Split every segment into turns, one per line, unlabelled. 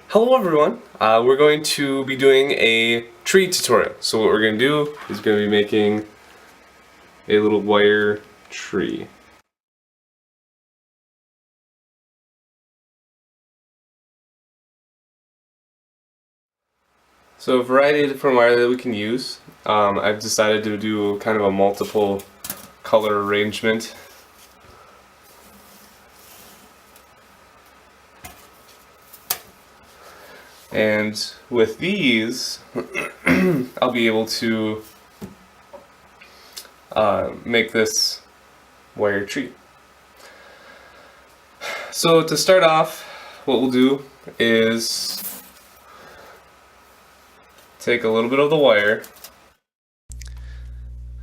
Hello everyone, we're going to be doing a tree tutorial. So what we're going to do is going to be making a little wire tree. So a variety of different wire that we can use. I've decided to do kind of a multiple color arrangement. And with these, I'll be able to make this wire tree. So to start off, what we'll do is take a little bit of the wire.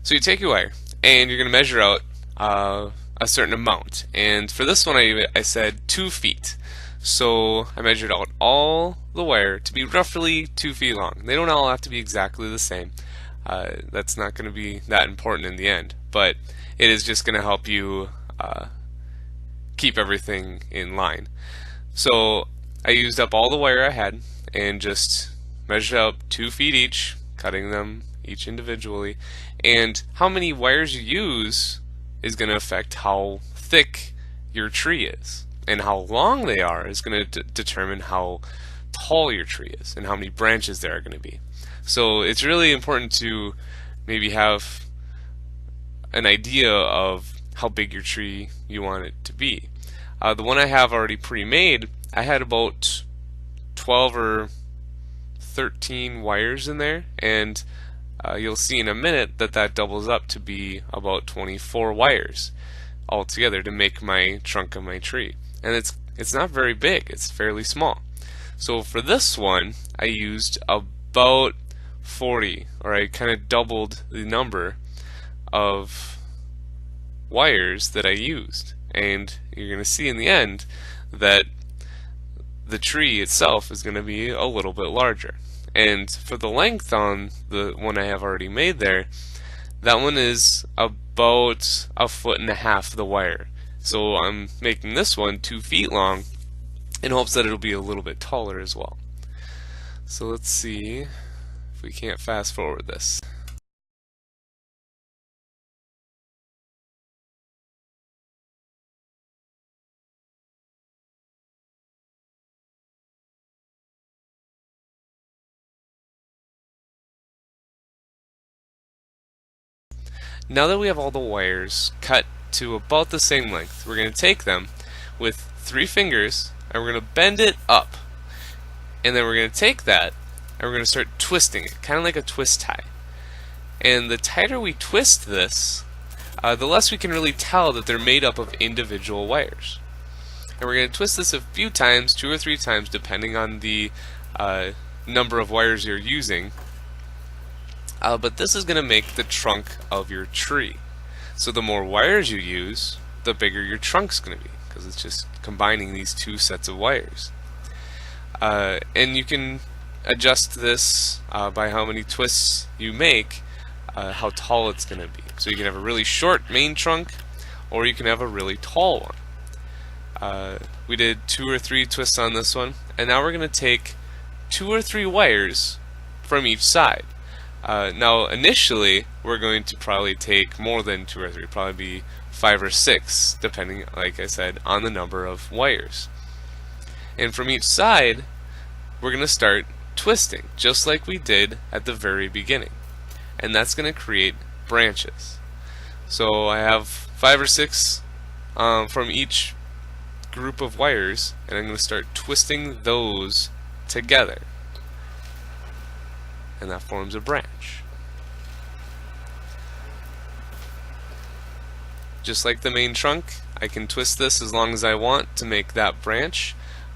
So you take your wire and you're going to measure out a certain amount. And for this one I said 2 feet. So I measured out all the wire to be roughly 2 feet long. They don't all have to be exactly the same. That's not going to be that important in the end. But it is just going to help you keep everything in line. So I used up all the wire I had and just measured out 2 feet each, cutting them each individually. And how many wires you use is going to affect how thick your tree is. And how long they are is going to determine how tall your tree is and how many branches there are going to be. So it's really important to maybe have an idea of how big your tree you want it to be. The one I have already pre-made, I had about 12 or 13 wires in there, and you'll see in a minute that that doubles up to be about 24 wires altogether to make my trunk of my tree. And it's not very big, it's fairly small. So for this one, I used about 40, or I kind of doubled the number of wires that I used. And you're going to see in the end that the tree itself is going to be a little bit larger. And for the length on the one I have already made there, that one is about 1.5 feet the wire. So I'm making this one 2 feet long in hopes that it'll be a little bit taller as well. So let's see if we can't fast forward this. Now that we have all the wires cut to about the same length, we're going to take them with 3 fingers and we're going to bend it up. And then we're going to take that and we're going to start twisting it, kind of like a twist tie. And the tighter we twist this, the less we can really tell that they're made up of individual wires. And we're going to twist this a few times, 2 or 3 times, depending on the number of wires you're using. But this is going to make the trunk of your tree. So the more wires you use, the bigger your trunk's going to be, because it's just combining these 2 sets of wires. And you can adjust this by how many twists you make, how tall it's going to be. So you can have a really short main trunk, or you can have a really tall one. We did 2 or 3 twists on this one, and now we're going to take 2 or 3 wires from each side. Now initially we're going to probably take more than 2 or 3, probably be 5 or 6, depending, like I said, on the number of wires. And from each side we're going to start twisting, just like we did at the very beginning. And that's going to create branches. So I have 5 or 6 from each group of wires, and I'm going to start twisting those together. And that forms a branch. Just like the main trunk, I can twist this as long as I want to make that branch,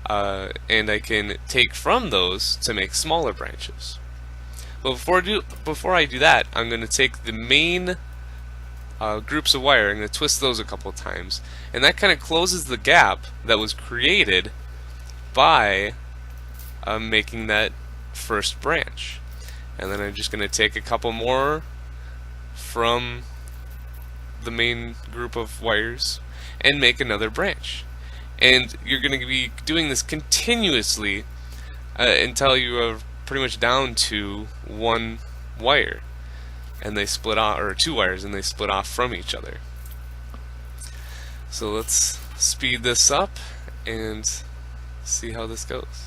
and I can take from those to make smaller branches. But before I do that, I'm going to take the main groups of wire, I'm going to twist those a couple of times, and that kind of closes the gap that was created by making that first branch. And then I'm just going to take a couple more from the main group of wires and make another branch. And you're going to be doing this continuously until you are pretty much down to one wire, and they split off, or two wires, and they split off from each other. So let's speed this up and see how this goes.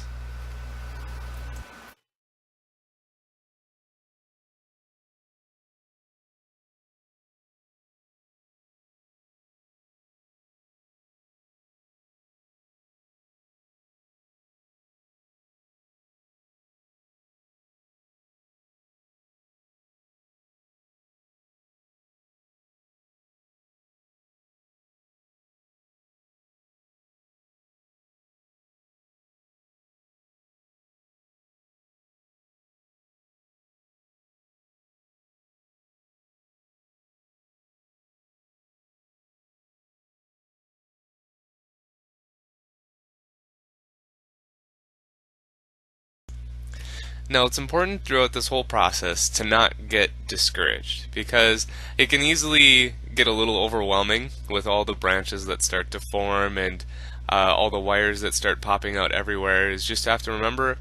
Now, it's important throughout this whole process to not get discouraged because it can easily get a little overwhelming with all the branches that start to form and all the wires that start popping out everywhere. Is just have to remember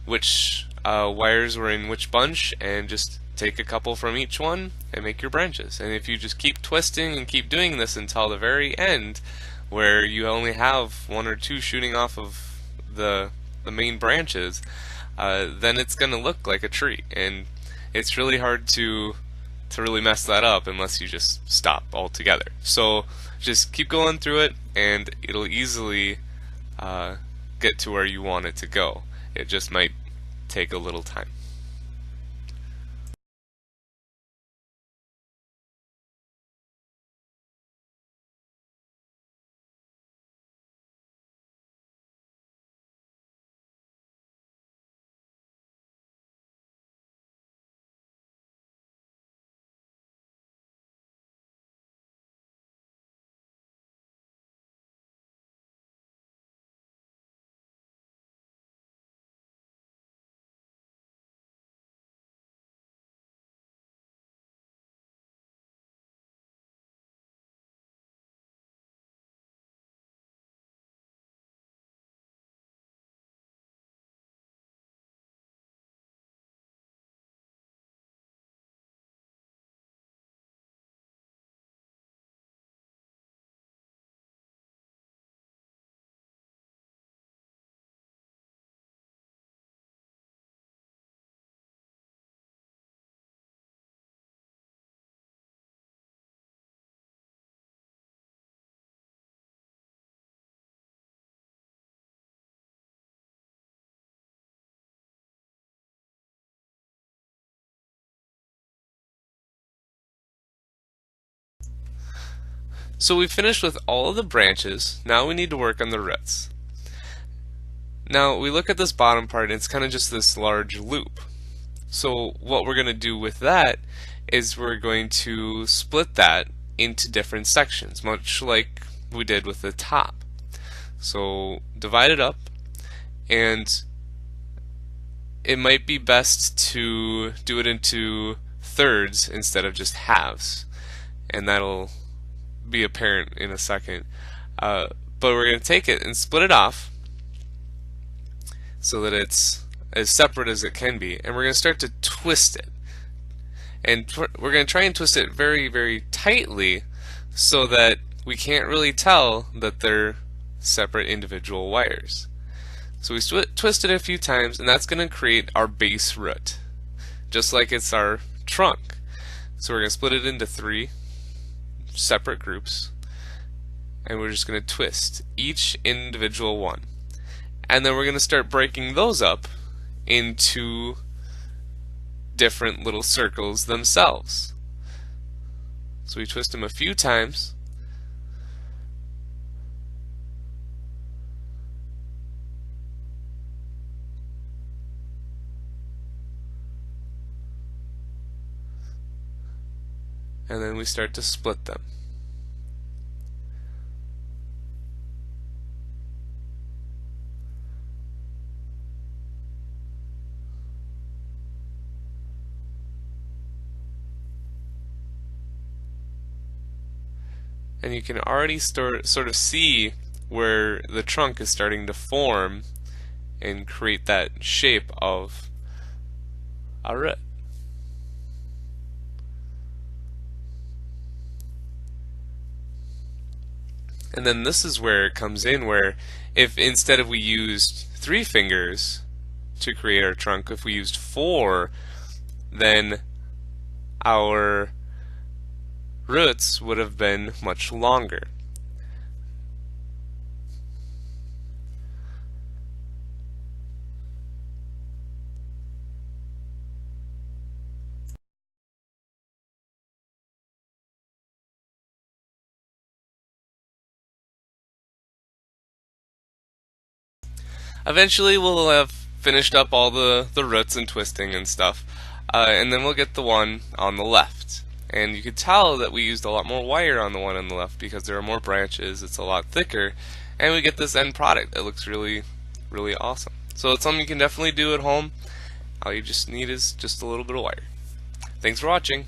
which wires were in which bunch and just take a couple from each one and make your branches. And if you just keep twisting and keep doing this until the very end, where you only have one or two shooting off of the main branches, then it's going to look like a tree, and it's really hard to really mess that up unless you just stop altogether. So just keep going through it, and it'll easily get to where you want it to go. It just might take a little time. So we finished with all of the branches. Now we need to work on the roots. Now we look at this bottom part, and it's kind of just this large loop. So what we're going to do with that is we're going to split that into different sections, much like we did with the top. So divide it up, and it might be best to do it into thirds instead of just halves, and that'll be apparent in a second. But we're going to take it and split it off so that it's as separate as it can be, and we're going to start to twist it. And we're going to try and twist it very, very tightly so that we can't really tell that they're separate individual wires. So we twist it a few times, and that's going to create our base root, just like it's our trunk. So we're going to split it into three separate groups, and we're just going to twist each individual one. And then we're going to start breaking those up into different little circles themselves. So we twist them a few times, and then we start to split them. And you can already sort of see where the trunk is starting to form and create that shape of a root. And then this is where it comes in, where if instead of we used 3 fingers to create our trunk, if we used 4, then our roots would have been much longer. Eventually we'll have finished up all the roots and twisting and stuff, and then we'll get the one on the left. And you could tell that we used a lot more wire on the one on the left because there are more branches, it's a lot thicker, and we get this end product that looks really, really awesome. So it's something you can definitely do at home. All you just need is just a little bit of wire. Thanks for watching.